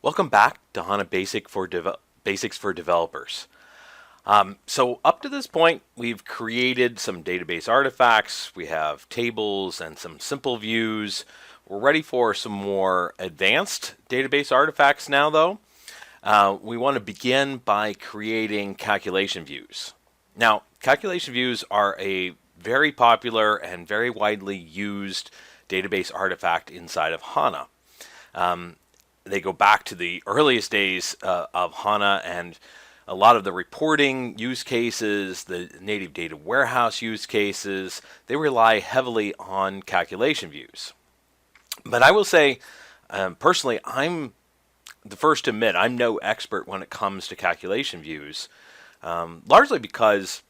Welcome back to HANA Basics for Developers. So up to this point, we've created some database artifacts. We have tables and some simple views. We're ready for some more advanced database artifacts now, though. We want to begin by creating calculation views. Now, calculation views are a very popular and very widely used database artifact inside of HANA. They go back to the earliest days of HANA, and a lot of the reporting use cases, the native data warehouse use cases, they rely heavily on calculation views. But I will say, personally, I'm the first to admit I'm no expert when it comes to calculation views, largely because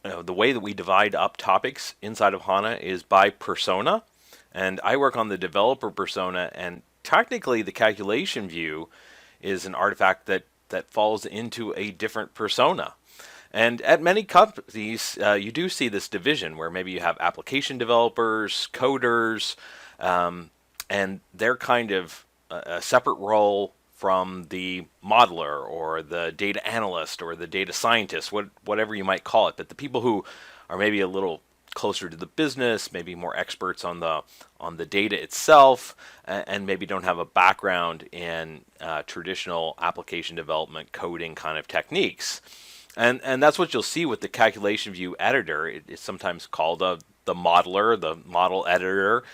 the way that we divide up topics inside of HANA is by persona, and I work on the developer persona, and technically the calculation view is an artifact that falls into a different persona. And at many companies, you do see this division where maybe you have application developers, coders, and they're kind of a separate role from the modeler or the data analyst or the data scientist, whatever you might call it. But the people who are maybe a little closer to the business, maybe more experts on the data itself, and maybe don't have a background in traditional application development coding kind of techniques. And that's what you'll see with the calculation view editor. It's sometimes called the modeler, the model editor.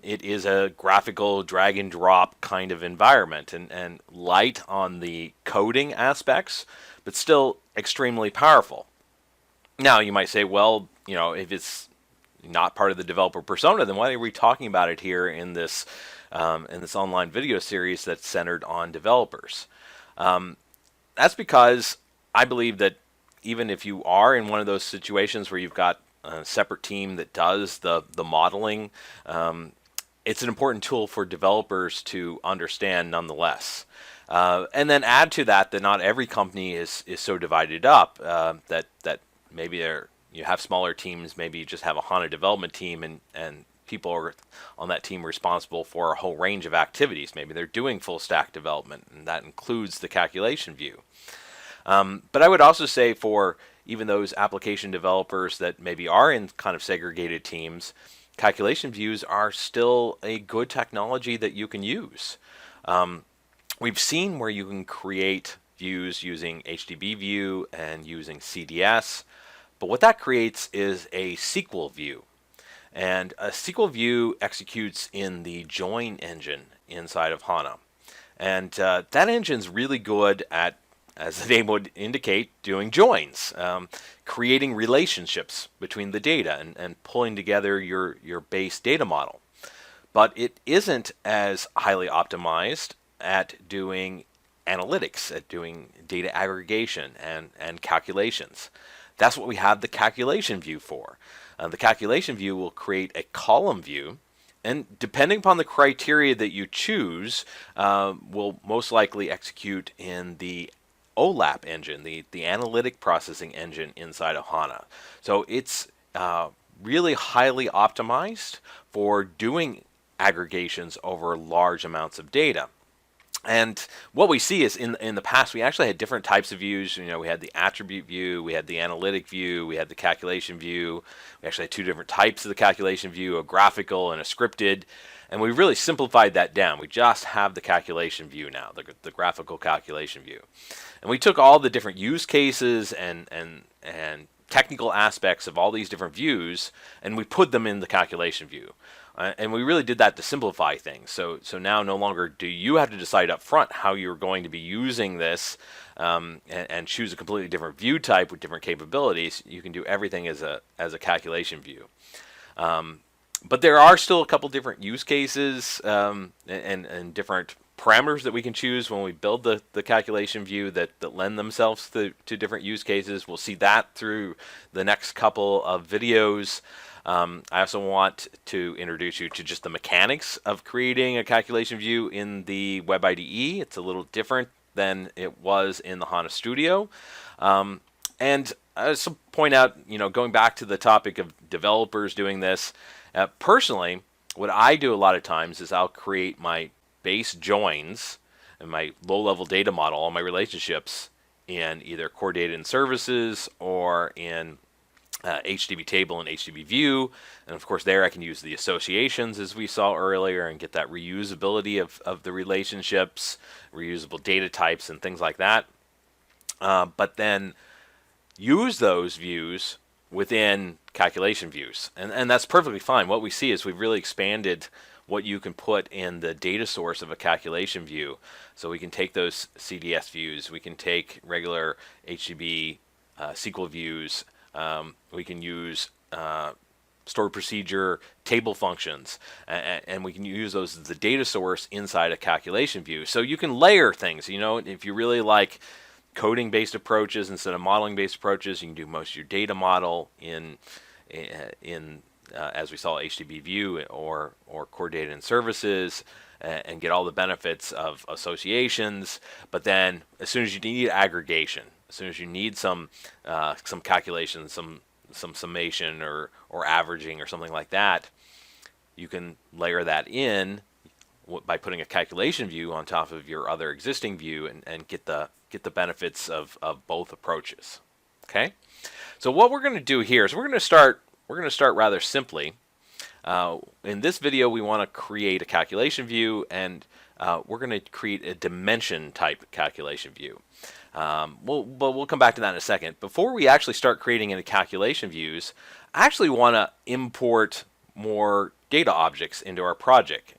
It is a graphical drag and drop kind of environment, and light on the coding aspects, but still extremely powerful. Now you might say, well, if it's not part of the developer persona, then why are we talking about it here in this online video series that's centered on developers? That's because I believe that even if you are in one of those situations where you've got a separate team that does the modeling, it's an important tool for developers to understand nonetheless. And then add to that not every company is so divided up that maybe you have smaller teams, maybe you just have a HANA development team, and people are on that team responsible for a whole range of activities. Maybe they're doing full stack development, and that includes the calculation view. But I would also say for even those application developers that maybe are in kind of segregated teams, calculation views are still a good technology that you can use. We've seen where you can create views using HDB view and using CDS, but what that creates is a SQL view. And a SQL view executes in the join engine inside of HANA. And that engine's really good at, as the name would indicate, doing joins, creating relationships between the data and pulling together your base data model. But it isn't as highly optimized at doing analytics, at doing data aggregation and calculations. That's what we have the calculation view for. The calculation view will create a column view, and depending upon the criteria that you choose, will most likely execute in the OLAP engine, the analytic processing engine inside of HANA. So it's really highly optimized for doing aggregations over large amounts of data. And what we see is in the past, we actually had different types of views. We had the attribute view, we had the analytic view, we had the calculation view. We actually had two different types of the calculation view, a graphical and a scripted. And we really simplified that down. We just have the calculation view now, the graphical calculation view. And we took all the different use cases and technical aspects of all these different views, and we put them in the calculation view. And we really did that to simplify things. So now no longer do you have to decide up front how you're going to be using this and choose a completely different view type with different capabilities. You can do everything as a calculation view. But there are still a couple different use cases and different parameters that we can choose when we build the calculation view that lend themselves to different use cases. We'll see that through the next couple of videos. I also want to introduce you to just the mechanics of creating a calculation view in the Web IDE. It's a little different than it was in the HANA Studio. And I just point out, going back to the topic of developers doing this, personally, what I do a lot of times is I'll create my base joins, and my low-level data model, all my relationships in either core data and services or in HDB table and HDB view. And of course there I can use the associations as we saw earlier and get that reusability of the relationships, reusable data types and things like that. But then use those views within calculation views. And that's perfectly fine. What we see is we've really expanded what you can put in the data source of a calculation view. So we can take those CDS views, we can take regular HDB SQL views, we can use stored procedure table functions, and we can use those as the data source inside a calculation view. So you can layer things, you know, if you really like coding based approaches instead of modeling based approaches, you can do most of your data model in as we saw HDB view or core data and services, and get all the benefits of associations. But then as soon as you need aggregation, as soon as you need some calculations, some summation or averaging or something like that, you can layer that in by putting a calculation view on top of your other existing view and get the benefits of both approaches. Okay, so what we're going to do here is we're going to start rather simply. In this video, we want to create a calculation view, and we're going to create a dimension type calculation view. We'll come back to that in a second. Before we actually start creating any calculation views, I actually want to import more data objects into our project.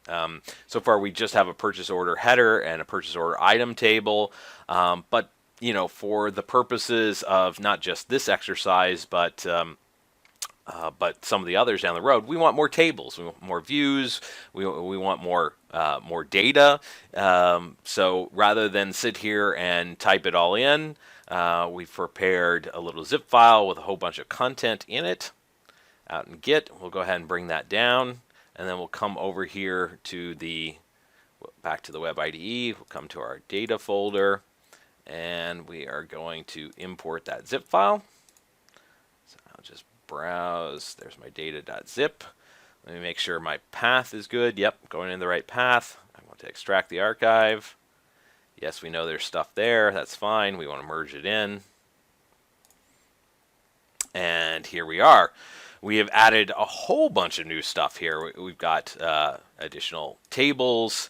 So far, we just have a purchase order header and a purchase order item table, but you know, for the purposes of not just this exercise, but some of the others down the road, we want more tables, we want more views, we want more data. So rather than sit here and type it all in, we've prepared a little zip file with a whole bunch of content in it out in Git. We'll go ahead and bring that down, and then we'll come over here to back to the web IDE. We'll come to our data folder, and we are going to import that zip file. So I'll just browse. There's my data.zip. Let me make sure my path is good. Yep, going in the right path. I want to extract the archive. Yes, we know there's stuff there. That's fine. We want to merge it in. And here we are. We have added a whole bunch of new stuff here. We've got additional tables.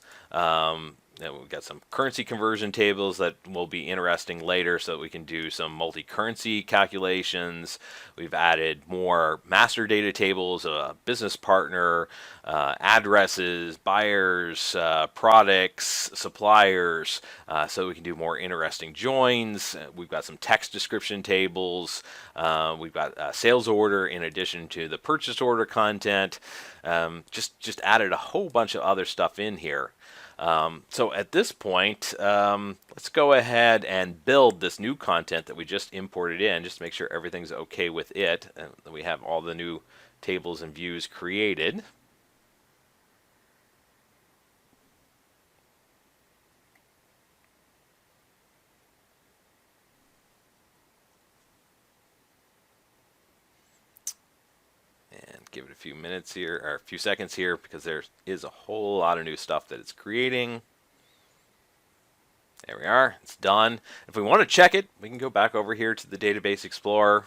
We've got some currency conversion tables that will be interesting later, so that we can do some multi-currency calculations. We've added more master data tables, business partner, addresses, buyers, products, suppliers, so we can do more interesting joins. We've got some text description tables. We've got a sales order in addition to the purchase order content. Just added a whole bunch of other stuff in here. So at this point, let's go ahead and build this new content that we just imported in, just to make sure everything's okay with it, and we have all the new tables and views created. Give it a few minutes here, or a few seconds here, because there is a whole lot of new stuff that it's creating. There we are, it's done. If we want to check it, we can go back over here to the Database Explorer,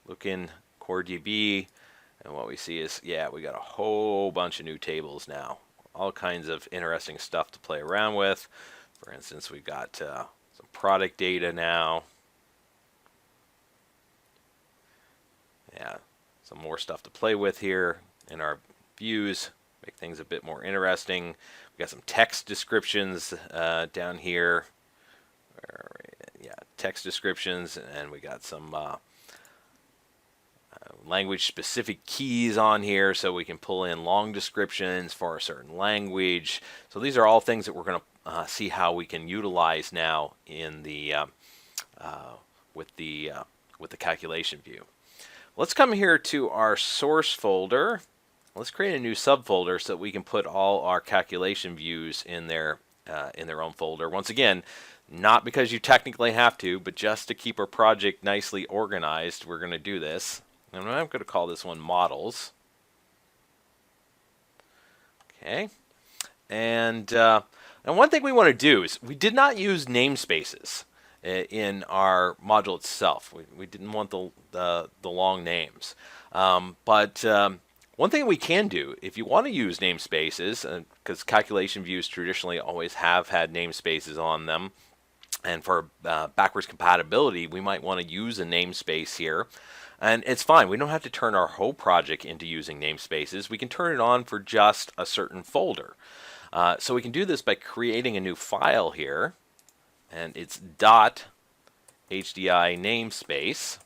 look in Core DB, and what we see is, yeah, we got a whole bunch of new tables now. All kinds of interesting stuff to play around with. For instance, we've got some product data now. Yeah. Some more stuff to play with here in our views, make things a bit more interesting. We got some text descriptions down here. Yeah, text descriptions, and we got some language-specific keys on here, so we can pull in long descriptions for a certain language. So these are all things that we're going to see how we can utilize now in the with the calculation view. Let's come here to our source folder. Let's create a new subfolder so that we can put all our calculation views in their own folder. Once again, not because you technically have to, but just to keep our project nicely organized, we're going to do this. And I'm going to call this one Models. Okay. And And one thing we want to do is we did not use namespaces in our module itself. We didn't want the long names. But one thing we can do, if you want to use namespaces, because calculation views traditionally always have had namespaces on them, and for backwards compatibility, we might want to use a namespace here. And it's fine. We don't have to turn our whole project into using namespaces. We can turn it on for just a certain folder. So we can do this by creating a new file here, and it's .hdi namespace.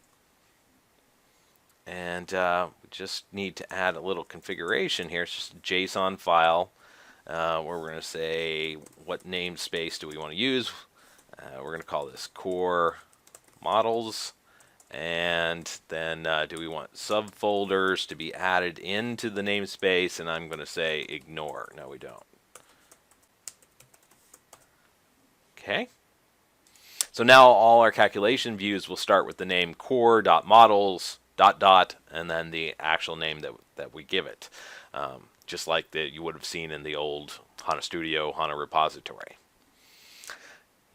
And we just need to add a little configuration here. It's just a JSON file where we're going to say what namespace do we want to use. We're going to call this core models. And then do we want subfolders to be added into the namespace? And I'm going to say ignore. No, we don't. Okay. So now all our calculation views will start with the name core.models ... and then the actual name that we give it, just like that you would have seen in the old HANA Studio, HANA repository.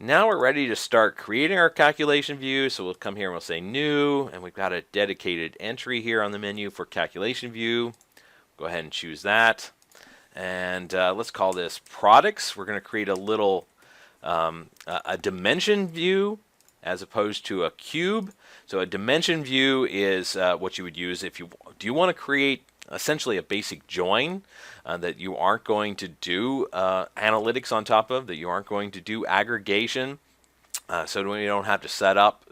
Now we're ready to start creating our calculation view. So we'll come here and we'll say new, and we've got a dedicated entry here on the menu for calculation view. Go ahead and choose that, and let's call this products. We're going to create a little a dimension view as opposed to a cube. So a dimension view is what you would use if you want to create essentially a basic join that you aren't going to do analytics on top of, that you aren't going to do aggregation, so you don't have to set up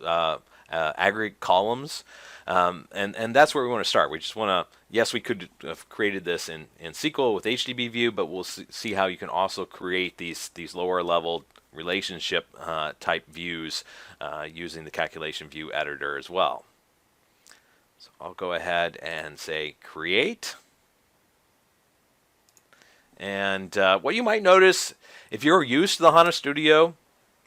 aggregate columns. And that's where we want to start. We just want to, yes, we could have created this in SQL with HDB view, but we'll see how you can also create these lower level relationship type views using the calculation view editor as well. So I'll go ahead and say create. And what you might notice, if you're used to the HANA Studio,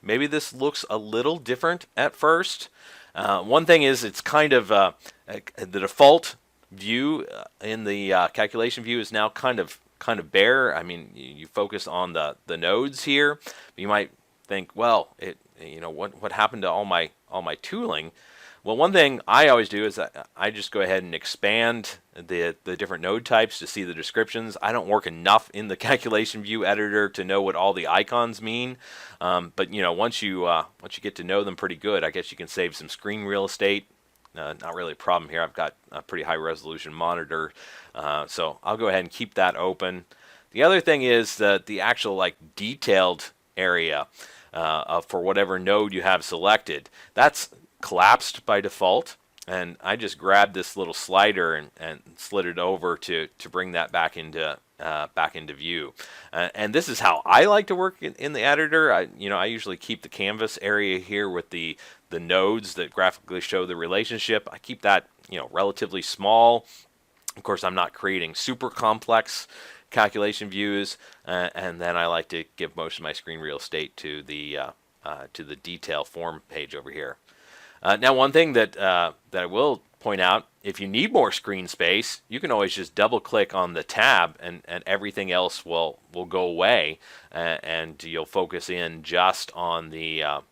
maybe this looks a little different at first. One thing is it's kind of the default view in the calculation view is now kind of bare. I mean, you focus on the nodes here. You might think, well, what happened to all my tooling? Well, one thing I always do is I just go ahead and expand the different node types to see the descriptions. I don't work enough in the calculation view editor to know what all the icons mean. But once you get to know them pretty good, I guess you can save some screen real estate. Not really a problem here. I've got a pretty high resolution monitor, so I'll go ahead and keep that open. The other thing is that the actual detailed area for whatever node you have selected, that's collapsed by default, and I just grabbed this little slider and slid it over to bring that back into view. And this is how I like to work in the editor. I usually keep the canvas area here with the nodes that graphically show the relationship. I keep that relatively small. Of course, I'm not creating super complex calculation views, and then I like to give most of my screen real estate to the detail form page over here. Now, one thing that I will point out, if you need more screen space, you can always just double-click on the tab, and everything else will go away, and you'll focus in just on the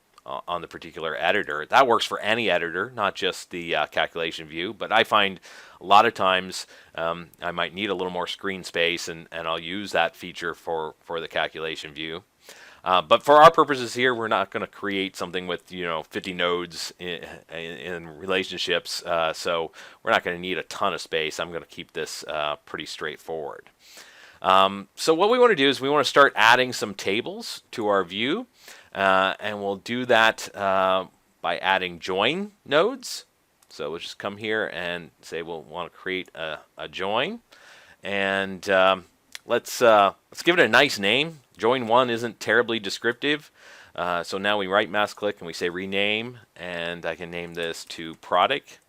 particular editor. That works for any editor, not just the calculation view. But I find a lot of times I might need a little more screen space, and I'll use that feature for the calculation view. But for our purposes here, we're not going to create something with 50 nodes in relationships, so we're not going to need a ton of space. I'm going to keep this pretty straightforward. So what we want to do is we want to start adding some tables to our view, and we'll do that by adding join nodes. So we'll just come here and say we'll want to create a join, and let's give it a nice name. Join 1 isn't terribly descriptive, so now we right mouse click and we say rename, and I can name this to product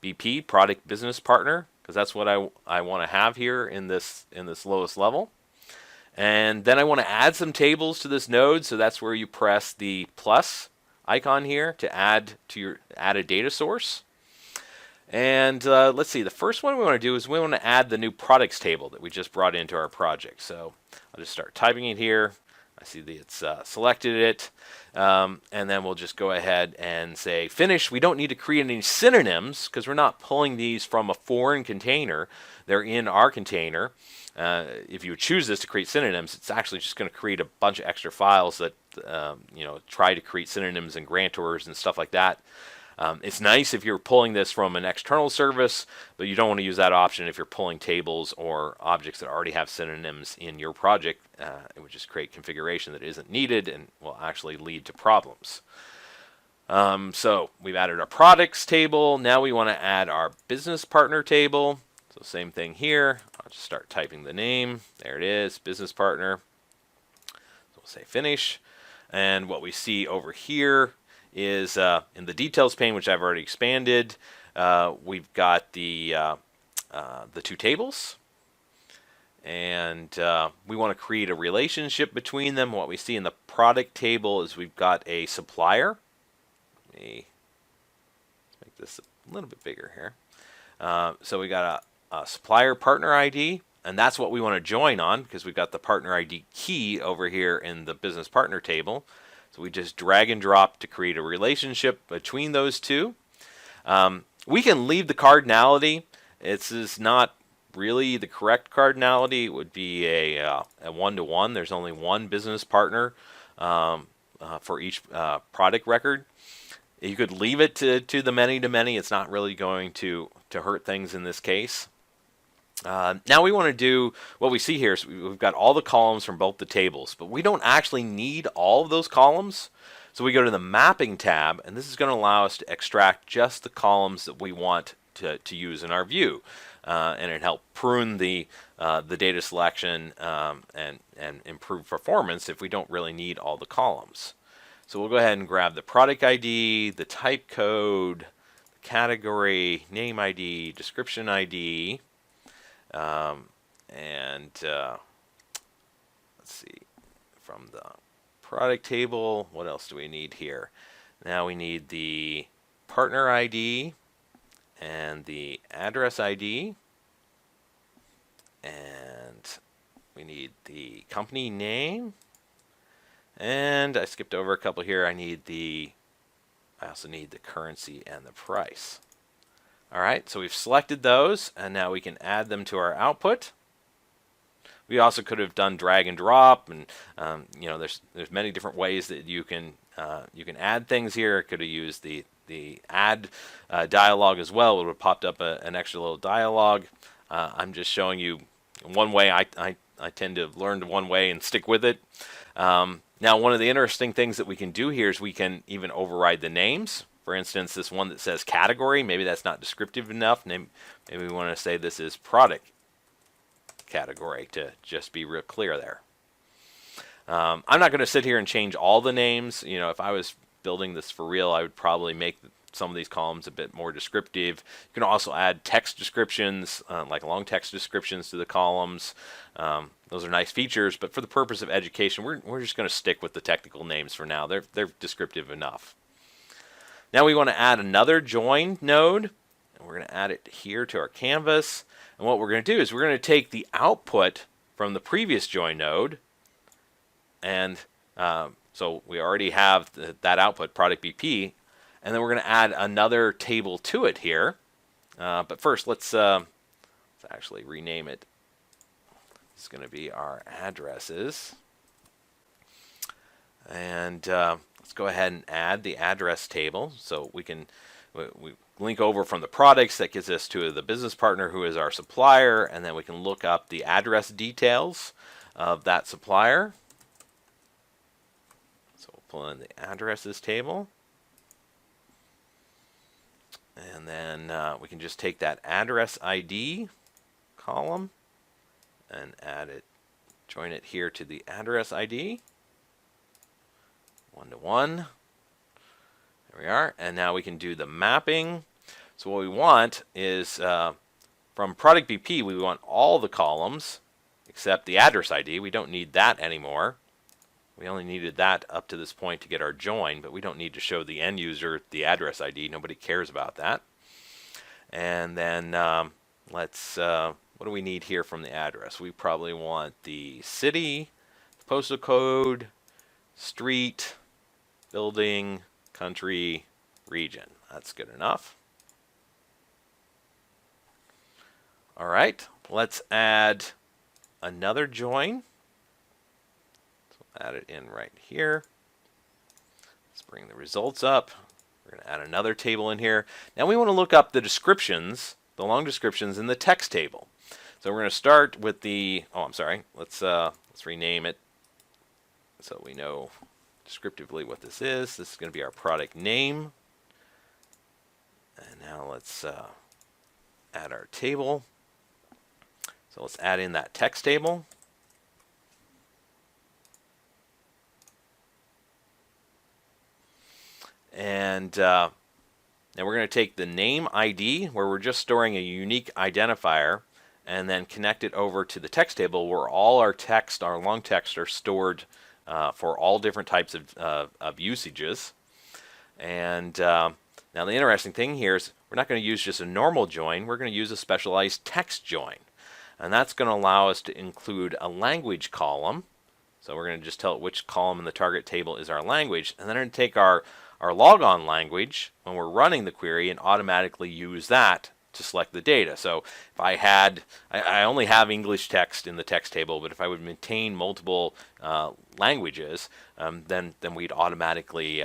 BP, product business partner, because that's what I want to have here in this lowest level. And then I want to add some tables to this node, so that's where you press the plus icon here to add a data source. And let's see, the first one we want to do is we want to add the new products table that we just brought into our project. So I'll just start typing it here. I see that it's selected it. And then we'll just go ahead and say finish. We don't need to create any synonyms because we're not pulling these from a foreign container. They're in our container. If you choose this to create synonyms, it's actually just going to create a bunch of extra files that try to create synonyms and grantors and stuff like that. It's nice if you're pulling this from an external service, but you don't want to use that option if you're pulling tables or objects that already have synonyms in your project. It would just create configuration that isn't needed and will actually lead to problems. So we've added our products table. Now we want to add our business partner table. So same thing here. I'll just start typing the name. There it is, business partner. So we'll say finish. And what we see over here is in the details pane, which I've already expanded, we've got the two tables, and we want to create a relationship between them. What we see in the product table is we've got a supplier. Let me make this a little bit bigger here. So we got a supplier partner ID, and that's what we want to join on because we've got the partner ID key over here in the business partner table. So we just drag and drop to create a relationship between those two. We can leave the cardinality. This is not really the correct cardinality. It would be a one-to-one. There's only one business partner for each product record. You could leave it to the many-to-many. It's not really going to hurt things in this case. Now we want to do what we see here. So we've got all the columns from both the tables, but we don't actually need all of those columns. So we go to the mapping tab, and this is going to allow us to extract just the columns that we want to use in our view, and it helps prune the data selection and improve performance if we don't really need all the columns. So we'll go ahead and grab the product ID, the type code, the category, name ID, description ID. Let's see, from the product table, what else do we need here? Now we need the partner ID and the address ID, and we need the company name, and I skipped over a couple here. I also need the currency and the price. All right, so we've selected those, and now we can add them to our output. We also could have done drag and drop, and there's many different ways that you can add things here. I could have used the add dialog as well. It would have popped up an extra little dialog. I'm just showing you one way. I tend to learn to one way and stick with it. Now, one of the interesting things that we can do here is we can even override the names. For instance, this one that says category, maybe that's not descriptive enough. Maybe we want to say this is product category to just be real clear there. I'm not going to sit here and change all the names. If I was building this for real, I would probably make some of these columns a bit more descriptive. You can also add text descriptions, like long text descriptions to the columns. Those are nice features, but for the purpose of education, we're just going to stick with the technical names for now. They're descriptive enough. Now we want to add another join node, and we're going to add it here to our canvas. And what we're going to do is we're going to take the output from the previous join node, and so we already have that output, product BP, and then we're going to add another table to it here. But first, let's actually rename it. It's going to be our addresses, and let's go ahead and add the address table. So we link over from the products. That gets us to the business partner, who is our supplier, and then we can look up the address details of that supplier. So we'll pull in the addresses table, and then we can just take that address ID column and join it here to the address ID. One-to-one. There we are. And now we can do the mapping. So what we want is from product BP, we want all the columns except the address ID. We don't need that anymore. We only needed that up to this point to get our join, but we don't need to show the end user the address ID. Nobody cares about that. And then what do we need here from the address? We probably want the city, postal code, street, building, country, region. That's good enough. All right, let's add another join. So add it in right here. Let's bring the results up. We're going to add another table in here. Now we want to look up the descriptions, the long descriptions in the text table. So we're going to start with the, let's rename it so we know descriptively what this is. This is going to be our product name. And now let's add our table. So let's add in that text table. And now we're going to take the name ID, where we're just storing a unique identifier, and then connect it over to the text table where all our text, our long text, are stored for all different types of usages. And now the interesting thing here is we're not going to use just a normal join, we're going to use a specialized text join. And that's going to allow us to include a language column. So we're going to just tell it which column in the target table is our language, and then we're going to take our logon language when we're running the query and automatically use that to select the data. So if I only have English text in the text table, but if I would maintain multiple languages, then we'd automatically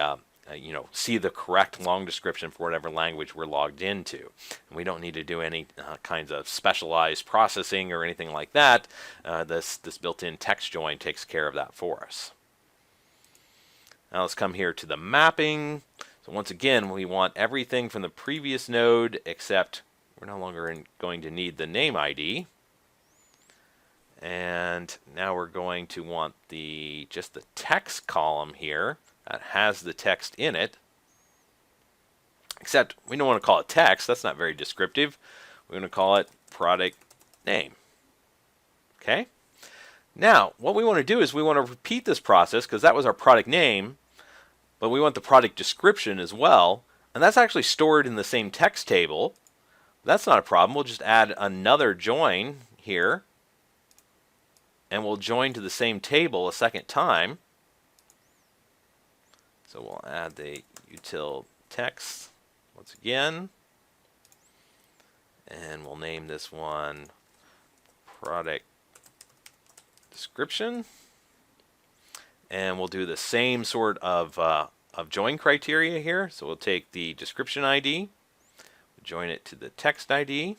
see the correct long description for whatever language we're logged into. And we don't need to do any kinds of specialized processing or anything like that. This built-in text join takes care of that for us. Now let's come here to the mapping. So once again, we want everything from the previous node, except we're no longer going to need the name ID. And now we're going to want just the text column here that has the text in it. Except we don't want to call it text. That's not very descriptive. We're going to call it product name. Okay? Now, what we want to do is we want to repeat this process, because that was our product name, but we want the product description as well. And that's actually stored in the same text table. That's not a problem. We'll just add another join here, and we'll join to the same table a second time. So we'll add the util text once again, and we'll name this one product description, and we'll do the same sort of join criteria here. So we'll take the description ID, join it to the text ID.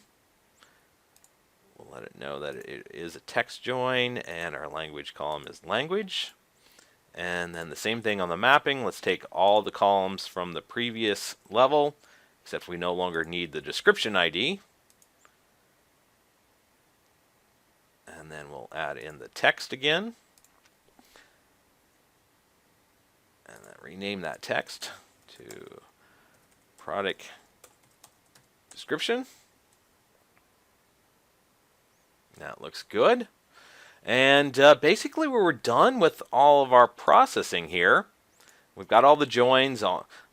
We'll let it know that it is a text join, and our language column is language. And then the same thing on the mapping. Let's take all the columns from the previous level, except we no longer need the description ID. And then we'll add in the text again. And then rename that text to product description. Now it looks good. And basically we're done with all of our processing here. We've got all the joins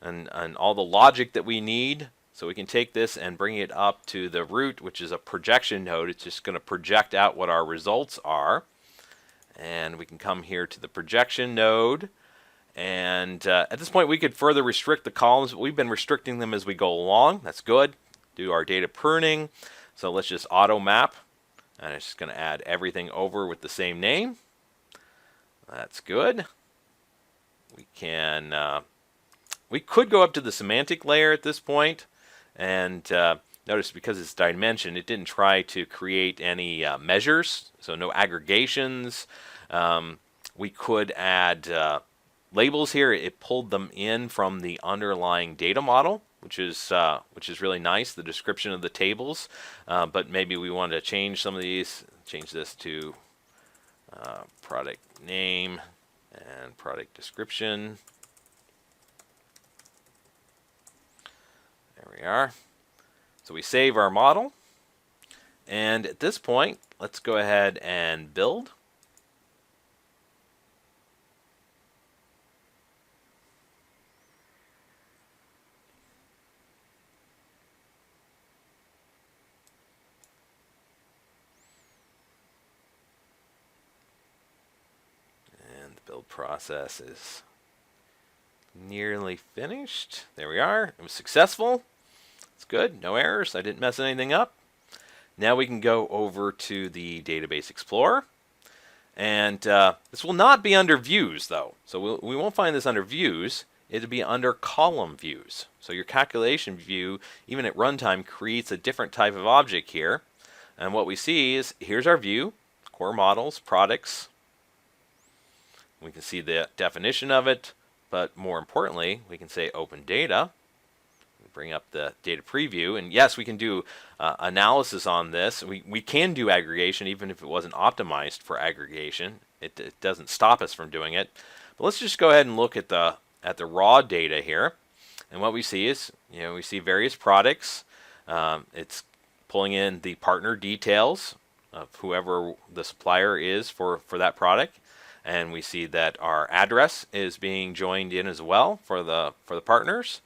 and all the logic that we need. So we can take this and bring it up to the root, which is a projection node. It's just going to project out what our results are. And we can come here to the projection node. And at this point we could further restrict the columns, but we've been restricting them as we go along. That's good. Do our data pruning. So let's just auto map. And it's just going to add everything over with the same name. That's good. We could go up to the semantic layer at this point, and notice because it's dimension, it didn't try to create any measures, so no aggregations. We could add labels here. It pulled them in from the underlying data model, which is really nice, the description of the tables. But maybe we want to change some of these. Change this to product name and product description. There we are. So we save our model. And at this point, let's go ahead and build. Build process is nearly finished. There we are. It was successful. It's good. No errors. I didn't mess anything up. Now we can go over to the Database Explorer. And this will not be under Views, though. So we won't find this under Views. It'll be under Column Views. So your calculation view, even at runtime, creates a different type of object here. And what we see is, here's our view, core models, products. We can see the definition of it, but more importantly, we can say Open Data. Bring up the data preview, and yes, we can do analysis on this. We can do aggregation even if it wasn't optimized for aggregation. It doesn't stop us from doing it. But let's just go ahead and look at the raw data here. And what we see is, we see various products. It's pulling in the partner details of whoever the supplier is for that product. And we see that our address is being joined in as well for the partners.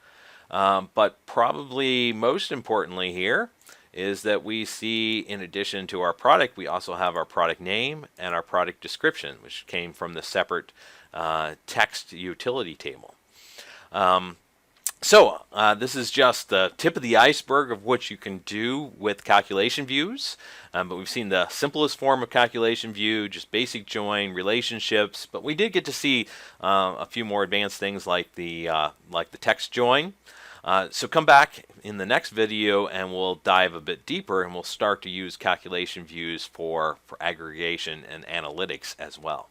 But probably most importantly here is that we see, in addition to our product, we also have our product name and our product description, which came from the separate text utility table. So this is just the tip of the iceberg of what you can do with calculation views. But we've seen the simplest form of calculation view, just basic join, relationships. But we did get to see a few more advanced things like the text join. So come back in the next video and we'll dive a bit deeper and we'll start to use calculation views for aggregation and analytics as well.